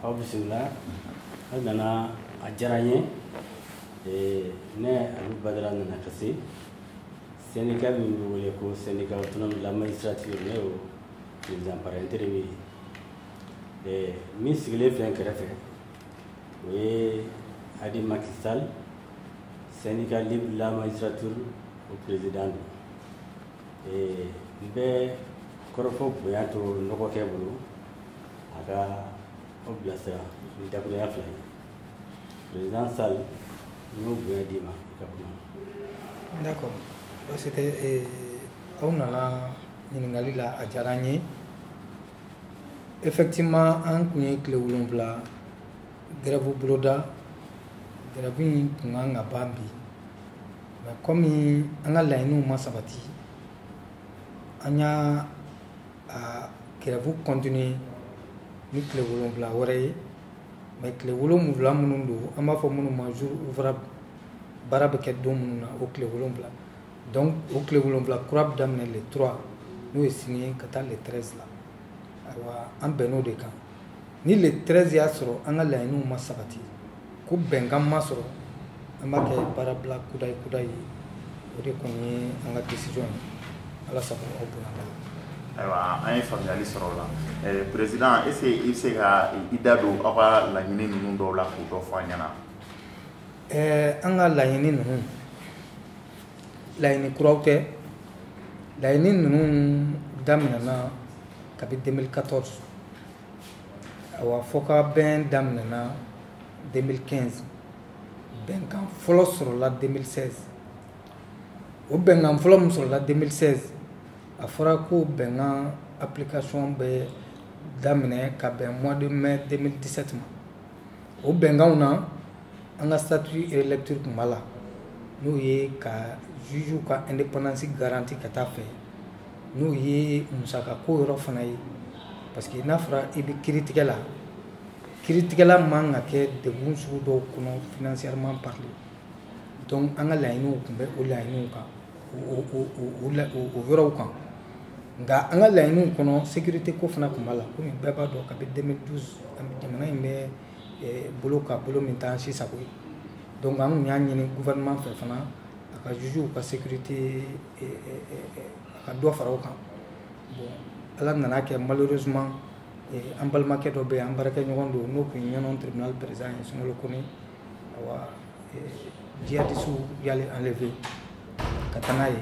aw bisimila aw nana a diyara n ye ne Alu Badara nana ka se syndicat min bɛ wele ko syndicat autonome de la magistrature ne y'o président par intérim ye min sigilen filɛ n kɛrɛfɛ o ye Hadi Macky Sall syndicat libre de la magistrature o président don n bɛ kɔrɔfɔ bonya to nɔgɔkɛ bolo a ka o bilasira ni dakuruya fila ye président Sall n y'o bonya d'i ma i ka kuma. D'accord. C'était aw nana ɲininkali la a diyara n ye effectivement an kun ye tile 7 grève boloda grève in kun kan ka ban bi mais comme an ka laɲiniw ma sabati an y'a grève continuer ni tile 7 wɛrɛ ye mais tile 7 minnu don an b'a fɔ minnu ma jour ouvrable baara bɛ kɛ don minnu na o tile 7 donc o tile 7 kura bɛ daminɛ le 3 n'o ye sini ye ka taa le 13 la ayiwa an bɛnn'o de kan ni le 13 y'a sɔrɔ an ka laɲiniw ma sabati ko bɛnkan ma sɔrɔ an b'a kɛ baara bila kudayi ye o de kɔni ye an ka décision ye ala sago aw bonya la. Ayiwa an ye faamuyali sɔrɔ o la président est-ce que i bɛ se ka i da don aw ka laɲini ninnu dɔw la k'o dɔ fɔ an ɲɛna. An ka laɲini ninnu laɲini kuraw tɛ laɲini ninnu daminɛna kabini 2014 awa fɔ ka bɛn daminɛna 2015 bɛnkan fɔlɔ sɔrɔla 2016 o bɛnkan fɔlɔ min sɔrɔla 2016 a fɔra ko bɛnkan application bɛ daminɛ ka bɛn mois de mai 2017 ma o bɛnkanw na an ka statut électeur tun b'a la n'o ye ka juge ka indépendance garanti ka taa fɛ n'o ye musaka ko yɔrɔ fana ye parce que n'a fɔra i bɛ kiiritigɛ la kiiritigɛla man ka kɛ degun sugu dɔw kɔnɔ financièrement parler donc an ka laɲiniw tun bɛ o laɲiniw kan o yɔrɔw kan nka an ka laɲiniw kɔnɔ sécurité ko fana tun b'a la komi bɛɛ b'a dɔn kabini 2012 jamana in bɛ bolo ka bolo min t'an si sago ye donc an kun y'a ɲini gouvernement fɛ fana a ka jugew ka sécurité a ka dɔ fara o kan bon ala nana kɛ malheureusement an balimakɛ dɔ bɛ yen an baarakɛɲɔgɔn don n'o kun ye ɲɔnɔn tribunal président ye Sunkalo Kone awa djihadistes y'ale enlevé ka taa n'a ye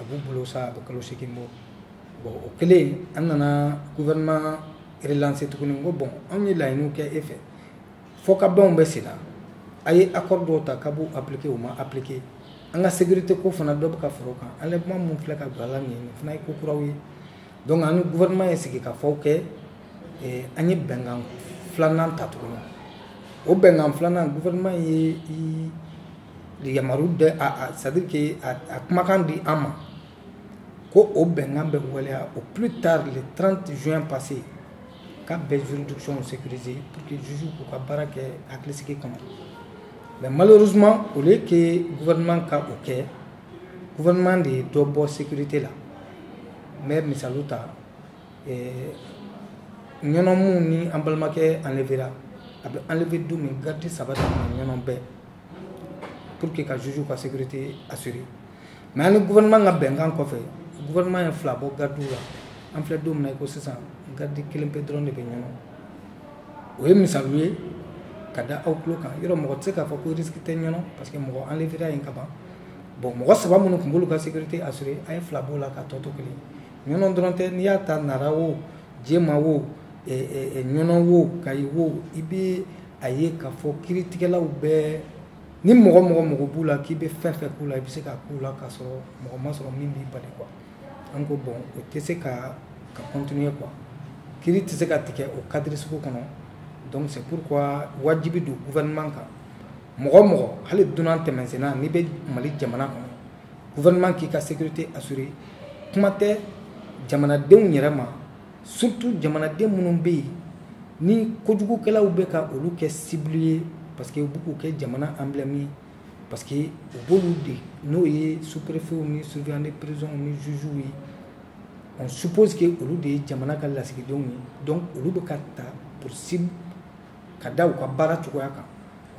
a b'u bolo sa a bɛ kalo 8 bɔ bon o kɛlen an nana gouvernement relancer tuguni ko bon an ye laɲiniw kɛ e fɛ fo ka bɛnw bɛ sen na a ye accord dɔw ta k'a b'u appliquer o ma appliquer an ka sécurité ko fana dɔ bɛ ka fara o kan enlèvement mun filɛ ka don a la nin ye nin fana ye ko kuraw ye donc an ni gouvernement ye sigi ka fɔw kɛ an ye bɛnkan filanan ta tuguni o bɛnkan filanan gouvernement ye yamaru de c'est à dire que a kumakan di an ma ko o bɛnkan bɛ waleya au plus tard le 30 juin passé k'a bɛɛ juridiction sécurisée pour que juge k'u ka baara kɛ hakilisigi kɔnɔ mais malheureusement au lieu que gouvernement ka o kɛ gouvernement de ye dɔ bɔ sécurité la n bɛ misaliw ta ɲɔnɔnw ni an balimakɛ enlevera a bɛ enlever don min garde 3 de tun ɲɔnɔn bɛɛ pour que ka juge ka sécurité assurer mais an ni gouvernement ka bɛnkan kɔfɛ gouvernement ye 2 bɔ gardiw la an filɛ don min na i ko sisan garde 1 pe dɔrɔn de bɛ ɲɔnɔn o ye misaliw ye ka da aw tulo kan yɔrɔ mɔgɔ tɛ se k'a fɔ ko risque tɛ ɲɔnɔn parce que mɔgɔ enlevera yen ka ban bon mɔgɔ 3 minnu tun b'olu ka sécurité assurer a ye 2 b'o la ka tɔ to kelen ɲɔnɔn dɔrɔn tɛ n'i y'a ta Nara wo Jema wo ɲɔnɔn wo Kayi wo i bɛ a ye k'a fɔ kiiritigɛlaw bɛɛ ni mɔgɔ b'u la k'i bɛ fɛn fɛn k'u la i bɛ se k'a k'u la k'a sɔrɔ mɔgɔ ma sɔrɔ min b'i bali quoi an ko bon o tɛ se ka continuer quoi kiiri tɛ se ka tigɛ o cadre sugu kɔnɔ donc c'est pourquoi wajibi don gouvernement kan mɔgɔ hali dunan tɛmɛsenna n'i bɛ Mali jamana kɔnɔ gouvernement k'i ka sécurité assurer kuma tɛ jamanadenw yɛrɛ ma surtout jamanaden minnu bɛ yen ni kojugukɛlaw bɛ ka olu kɛ cible ye parce que u bɛ k'u kɛ jamana emblème ye parce que u b'olu de n'o ye sous-préfet ni surveillant de prison ni juge ye on suppose que olu de ye jamana ka lasigidenw ye donc olu bɛ ka ta pour cible ka da u ka baara cogoya kan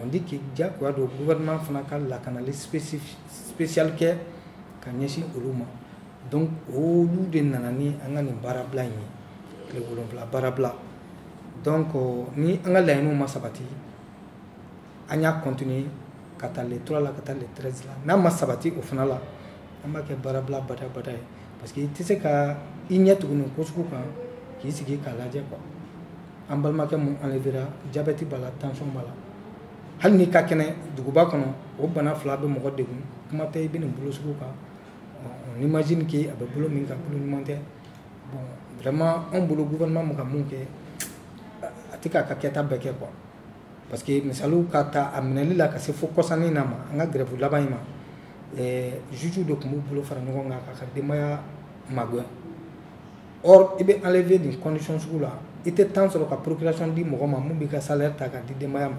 on dit que diyagoya don gouvernement fana ka lakanali spécial kɛ ka ɲɛsin olu ma donc olu de nana ni an ka nin baarabila in ye tile 7 baarabila donc ni an ka laɲiniw ma sabati an y'a continuer ka taa le 3 la ka taa le 13 la n'a ma sabati o fana la an b'a kɛ baarabila bada ye parce que i tɛ se ka i ɲɛ tugu nin ko sugu kan k'i sigi k'a lajɛ quoi an balimakɛ mun enlevera diabète b'a la tension b'a la hali n'i ka kɛnɛ duguba kɔnɔ o bana fila bɛ mɔgɔ degun kuma tɛ i bɛ nin bolo sugu kan on imagine que a bɛ bolo min kan bolo ɲuman tɛ bon vraiment anw bolo gouvernement mun ka mun kɛ a tɛ k'a ka kɛta bɛɛ kɛ quoi parce que misaliw ka ta a minɛli la ka se fo kɔsannin na ma an ka grève laban in ma juge de tun b'u bolo fara ɲɔgɔn kan k'a ka denbaya magɛn or i bɛ enlever nin condition sugu la i tɛ temps sɔrɔ ka procuration di mɔgɔ ma mun b'i ka salaire ta k'a di denbaya ma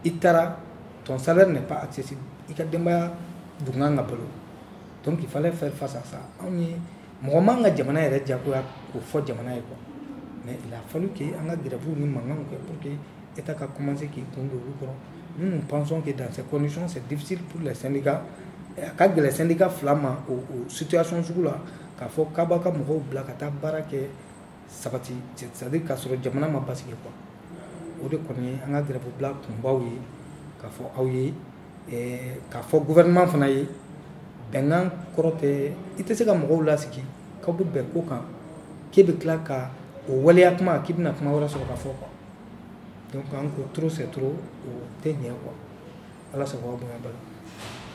i taara ton salaire n'est pas accessible i ka denbaya dun kan ka balo donc il fallait faire face à ça anw ye mɔgɔ man ka jamana yɛrɛ diyagoya k'o fɔ jamana ye quoi mais il a fallu que an ka grève ni mankanw kɛ pour que État a commencé qui compte le lucre. Nous pensons que dans ces conditions, c'est difficile pour les syndicats. Quand les syndicats flamment aux situations là, qu'il faut kabaka mouho blakata barake sabati, c'est-à-dire qu'à ce jamana ma basé quoi. Au de connaît un grève black kumbaoui, qu'il faut aouye et qu'il faut gouvernement fanaye. Bengan korote, il était comme mouho là c'est qui, quand vous beko quand, qui est claka au waliakma, qui n'a pas voilà sur la fois. Donc encore trop c'est trop au dernier quoi. Allah ça va bien bala.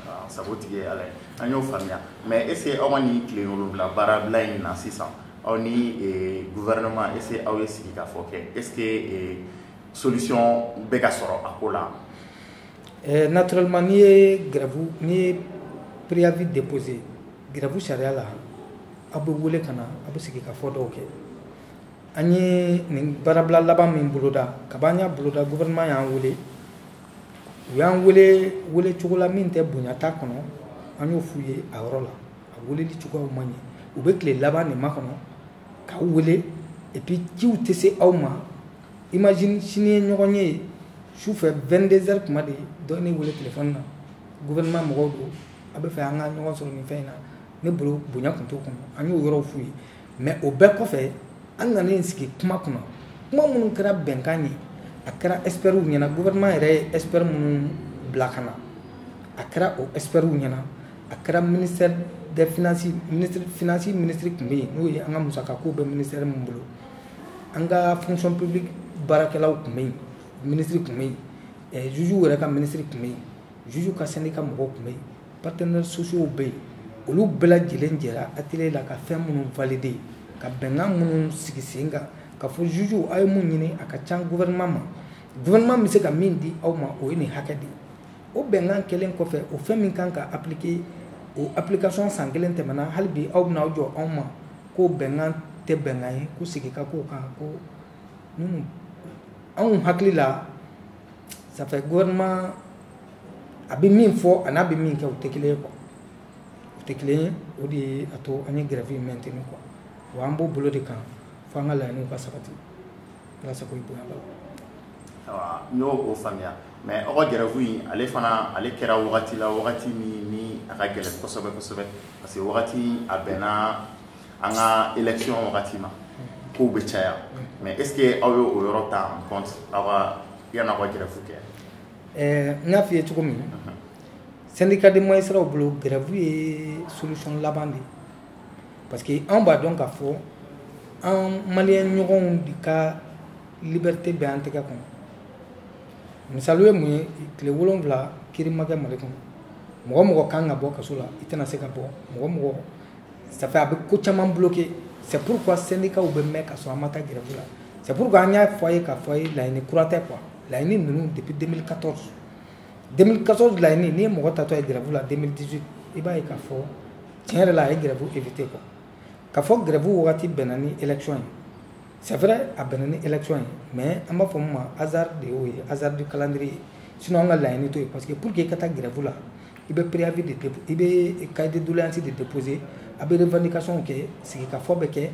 Ah ça vaut dire allez. Anyo famia. Mais est-ce que on ni clé au la barabla na 600. On ni gouvernement est-ce awe siki ka foké. Est-ce que solution bega soro akola. Naturellement ni grave ni préavis déposé. Grave charia la abu wole kana abu siki ka fodo OK. Ani ning barabla laban min boloda kabanya boloda gouvernement yan wele cogola min tɛ bonya ta kɔnɔ an y'o f'u ye a yɔrɔ la a weleli cogoyaw man ɲɛ u bɛ tile laban de makɔnɔ k'aw wele et puis ciw tɛ se aw ma imagine sini ye ɲɔgɔn ye sufɛ 22 heures kuma de dɔ ne wele téléphone na gouvernement mɔgɔw don a bɛ fɛ an ka ɲɔgɔn sɔrɔ nin fɛn in na ne bolo bonya tun t'o kɔnɔ an y'o yɔrɔw f'u ye mais o bɛɛ kɔfɛ an nana sigi kuma kɔnɔ kuma minnu kɛra bɛnkan ye a kɛra experts ɲɛna gouvernement yɛrɛ ye experts minnu bila ka na a kɛra o experts ɲɛna a kɛra ministère des finances ministre tun bɛ yen n'o ye an ka musakako bɛ ministère min bolo an ka fonction publique baarakɛlaw tun bɛ yen ministre tun bɛ yen juges yɛrɛ ka ministre tun bɛ yen juges ka syndicat mɔgɔw tun bɛ yen partenaires sociaux bɛ yen olu bɛɛ lajɛlen jɛra atelier la ka fɛn minnu valider ka bɛnkan minnu sigi sen kan ka fɔ juges a ye mun ɲini a ka ca gouvernement ma gouvernement bɛ se ka min di aw ma o ye nin hakɛ de ye o bɛnkan kɛlen kɔfɛ o fɛn min kan ka appliquer o application san kelen tɛmɛna hali bi aw bɛna aw jɔ anw ma ko bɛnkan tɛ bɛnkan ye ko sigi ka k'o kan ko minnu anw hakili la ça fait gouvernement a bɛ min fɔ a n'a bɛ min kɛ o tɛ kelen ye quoi o tɛ kelen ye o de ye a to an ye grève in maintenir quoi wa an b'o bolo de kan fo an ka laɲiniw ka sabati ala sago i bonya bala. N y'o o faamuya mais aw ka grève in ale fana ale kɛra wagati la wagati min ni a ka gɛlɛn kosɛbɛ kosɛbɛ parce que wagati a bɛnna an ka élection wagati ma kow bɛ caya mais est ce que aw ye o yɔrɔ ta en compte aw ka yanni aw ka grève kɛ. N y'a f'i ye cogo min syndicat de magistrats bolo grève ye solution laban de parce que anw b'a dɔn k'a fɔ an maliyɛn ɲɔgɔnw de ka liberté bɛ an tɛgɛ kɔnɔ misali ye mun ye tile 7 kiri ma kɛ Mali kɔnɔ mɔgɔ mɔgɔ kan ka bɔ kaso la i tɛna se ka bɔ mɔgɔ mɔgɔ ça fait a bɛ ko caman bloqué c'est pourquoi syndicats bɛ mɛn ka sɔrɔ an ma taa grève la c'est pourquoi an y'a fɔ a ye k'a fɔ a ye laɲini kura tɛ quoi laɲini ninnu depuis 2014 laɲini n'i ye mɔgɔ tatɔ ye grève la 2018 i b'a ye k'a fɔ tiɲɛ yɛrɛ la a ye grève éviter quoi k'a fɔ grève wagati bɛnna ni élection ye c'est vrai a bɛnna ni élection ye mais an b'a fɔ min ma hasard de y'o ye hasard du calendrier sinon an ka laɲini t'o ye parce que pour que i ka taa grève la i bɛ préavis de déposer i bɛ cahier de doléance de déposer a bɛ revendication kɛ sigikafɔ bɛ kɛ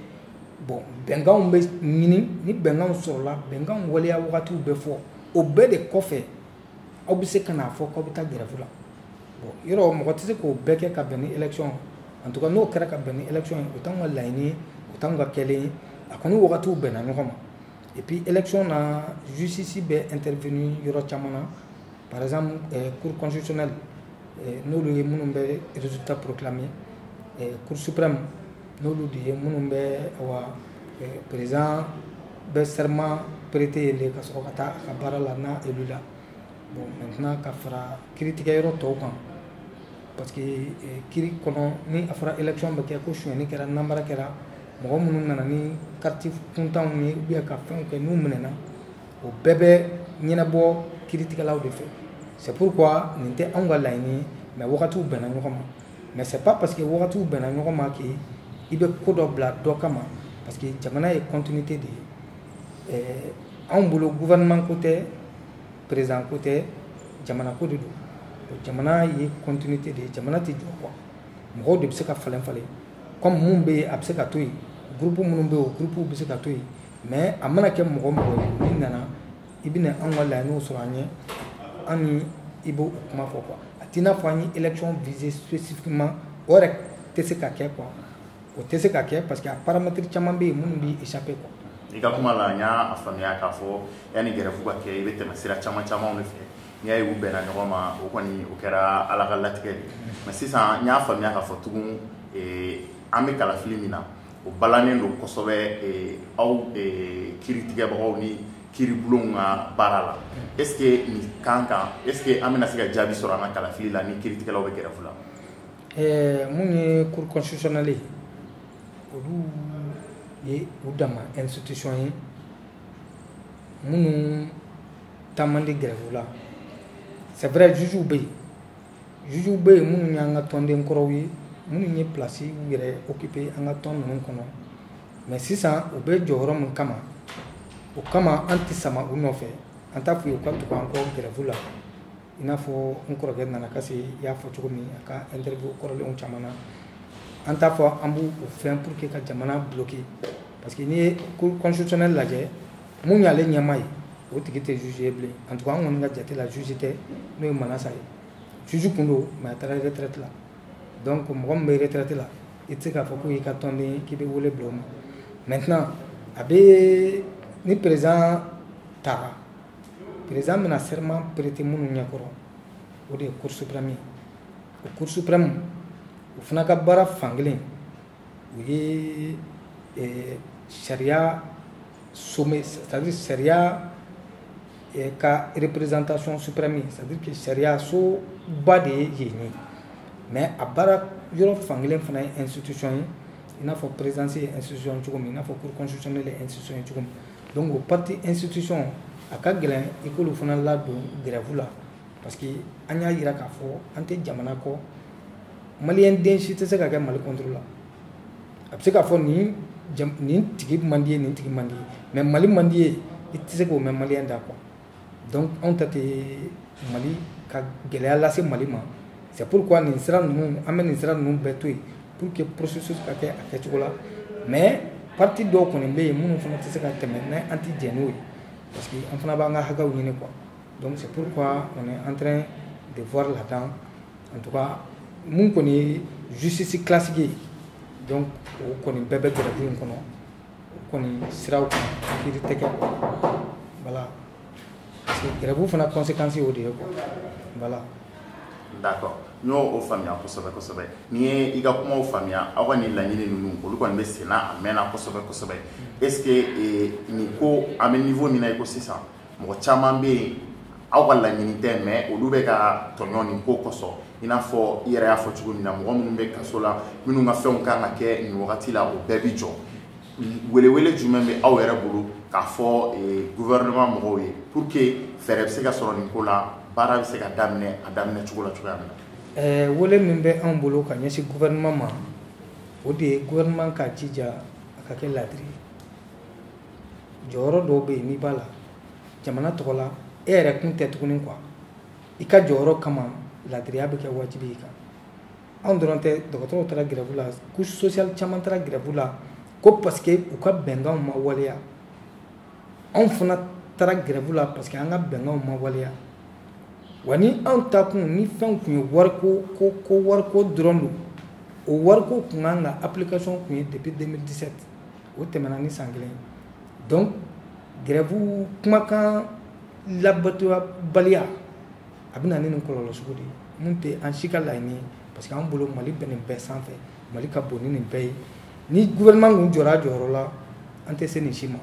bon bɛnkanw bɛ ɲini ni bɛnkanw sɔrɔla bɛnkanw waleya wagatiw bɛ fɔ o bɛɛ de kɔfɛ aw bɛ se ka n'a fɔ k'aw bɛ taa grève la bon yɔrɔ mɔgɔ tɛ se k'o bɛɛ kɛ ka bɛn ni élection en tout cas n'o kɛra ka bɛn ni élection ye o t'anw ka laɲini ye o t'anw ka kɛlen ye a kɔni wagatiw bɛnna ɲɔgɔn ma et puis élection na justice bɛ intervenir yɔrɔ caman na par exemple cour constitutionnelle n'olu ye minnu bɛ résultat proclamé cour suprême n'olu de ye minnu bɛ président bɛ serment prêté yɛlɛ ka sɔrɔ ka taa a ka baara la n'a élu la bon maintenant ka fara kiiritigɛyɔrɔ tɔw kan parce que kiiri kɔnɔ ni a fɔra élection bɛ kɛ ko sonyɛni kɛra namara kɛra mɔgɔ minnu nana ni carte kuntanw ye ou bien ka fɛnw kɛ n'u minɛna o bɛɛ bɛ ɲɛnabɔ kiiritigɛlaw de fɛ c'est pourquoi nin tɛ anw ka laɲini ye mais wagatiw bɛnna ɲɔgɔn ma mais c'est pas parce que wagatiw bɛnna ɲɔgɔn ma que i bɛ ko dɔ bila dɔ kama parce que jamana ye continuité de ye anw bolo gouvernement ko tɛ président ko tɛ jamana ko de don jamana ye continuité de ye jamana tɛ jɔ quoi mɔgɔw de bɛ se ka falen falen comme mun bɛ yen a bɛ se ka to yen groupe minnu bɛ yen o groupe bɛ se ka to yen mais a mana kɛ mɔgɔ mɔgɔ ye n'i nana i bɛna anw ka laɲiniw sɔrɔ an ɲɛ an ni i b'o kuma fɔ quoi a t'i n'a fɔ an ye élection visée spécifiquement o yɛrɛ tɛ se ka kɛ quoi o tɛ se ka kɛ parce que a paramètre caman bɛ yen minnu bɛ échapper quoi. I ka kuma la n y'a faamuya k'a fɔ yanni grève ka kɛ i bɛ tɛmɛ sira caman camanw de fɛ n'i y'a ye u bɛnna ɲɔgɔn ma o kɔni o kɛra ala ka latigɛ de mais sisan n y'a faamuya k'a fɔ tugun an bɛ kalafili min na o balannen don kosɛbɛ aw kiiritigɛbagaw ni kiiribulonw ka baara la est ce que nin kan kan est ce que an bɛna se ka jaabi sɔrɔ an ka kalafili la ni kiiritigɛlaw bɛ grève la. mun ye cour constitutionnelle ye olu ye u dama institution ye minnu taa man di grève la c'est vrai juges bɛ yen minnu y'an ka tɔnden kɔrɔw ye minnu ye place u yɛrɛ occupé an ka tɔn ninnu kɔnɔ mais sisan u bɛ jɔyɔrɔ min kama o kama an tɛ sama u nɔfɛ an t'a fɔ u ka tugu an kɔ grève la i n'a fɔ n kɔrɔkɛ nana kasi i y'a fɔ cogo min a ka interview kɔrɔlenw caman na an t'a fɔ an b'u fɛn pour que ka jamana bloquer parce que n'i ye cour constitutionnelle lajɛ mun y'ale ɲɛmaa ye o tigi tɛ juge ye bilen en tout cas an kɔni ka jate la juge tɛ n'o ye Manasa ye juge kun don mais a taara retraite la donc mɔgɔ min bɛ retraite la i tɛ se k'a fɔ ko y'i ka tɔnden ye k'i bɛ wele bila o ma maintenant a bɛ ni président taara président bɛna serment prêter minnu ɲɛkɔrɔ o de ye cour suprême ye o cour suprême o fana ka baara fankelen o ye sariya sommet c'est-à-dire sariya ka représentation suprême ye c'est-à-dire que sariya soba de ye yen ye mais a baara yɔrɔ fankelen fana ye institution ye i n'a fɔ présidence ye institution cogo min i n'a fɔ cour constitutionnelle ye institution ye cogo min donc o parti institution a ka gɛlɛn i k'olu fana ladon grève la parce que an y'a yira k'a fɔ an tɛ jamana kɔ maliyɛn den si tɛ se ka kɛ mali contre la a bɛ se k'a fɔ nin tigi man di ye nin tigi man di ye mais mali man di ye i tɛ se k'o mɛn maliyɛn da quoi donc anw ta tɛ mali ka gɛlɛya lase mali ma c'est pourquoi nin sira ninnu an bɛ nin sira ninnu bɛɛ to yen pour que processus ka kɛ a kɛcogo la mais parti dɔw kɔni bɛ yen minnu fana tɛ se ka tɛmɛ n'an tɛ jɛn n'o ye parce que an fana b'an ka hakɛw ɲini quoi donc c'est pourquoi on est en train de voir là-dedans en tout cas mun kɔni ye justice classique ye donc o kɔni bɛɛ bɛ grève in kɔnɔ o kɔni siraw kan kiiri tɛ kɛ quoi voilà parce que grève fana conséquence ye o de ye quoi voilà. D'accord n y'o faamuya kosɛbɛ kosɛbɛ n'i ye i ka kumaw faamuya aw ka nin laɲini ninnu olu kɔni bɛ sen na a mɛnna kosɛbɛ kosɛbɛ est ce que nin ko an bɛ niveau min na i ko sisan mɔgɔ caman bɛ yen aw ka laɲini tɛ mais olu bɛ ka tɔɲɔ nin ko kosɔn i n'a fɔ i yɛrɛ y'a fɔ cogo min na mɔgɔ minnu bɛ kaso la minnu ka fɛnw kan ka kɛ nin wagati la o bɛɛ bi jɔ welewele jumɛn bɛ aw yɛrɛ bolo k'a fɔ gouvernement mɔgɔw ye pour que fɛɛrɛ bɛ se ka sɔrɔ nin ko la baara bɛ se ka daminɛ a daminɛ cogo la cogoya min na. wele min bɛ anw bolo ka ɲɛsin gouvernement ma o de ye gouvernement ka jija a ka kɛ ladiri ye jɔyɔrɔ dɔw bɛ yen n'i b'a la jamana tɔgɔ la e yɛrɛ kun tɛ tuguni quoi i ka jɔyɔrɔ kama ladiriya bɛ kɛ wajibi i kan anw dɔrɔn tɛ dɔgɔtɔrɔw taara grève la couche sociale caman taara grève la ko parce que u ka bɛnkanw ma waleya anw fana taara grève la parce que an ka bɛnkanw ma waleya wa ni anw ta kun ni fɛnw kun ye wariko dɔrɔn don o wariko kun kan ka application kun ye depuis 2017 o tɛmɛna ni san kelen donc grève kumakan labatobaliya a bɛ na ni nin kɔlɔlɔ sugu de ye mun tɛ an si ka laɲini ye parce que an bolo Mali bɛ nin bɛɛ sanfɛ Mali ka bon ni nin bɛɛ ye ni gouvernement kun jɔra a jɔyɔrɔ la an tɛ se nin si ma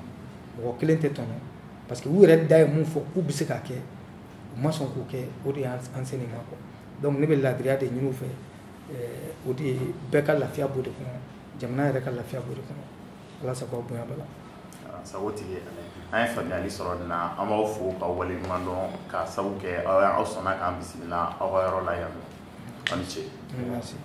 mɔgɔ kelen tɛ tɔnɔ parce que u yɛrɛ da ye mun fɔ k'u bɛ se k'a kɛ u ma sɔn k'o kɛ o de y'an se nin ma quoi donc ne bɛ laadiriya de ɲini u fɛ o de ye bɛɛ ka lafiya b'o de kɔnɔ jamana yɛrɛ ka lafiya b'o de kɔnɔ ala sago aw bonya bala sago tigi an ye faamuyali sɔrɔ nin na an b'aw fo k'aw waleɲuman dɔn ka sabu kɛ aw sɔnna k'an bisimila aw ka yɔrɔ la yan nɔ aw ni ce. Merci.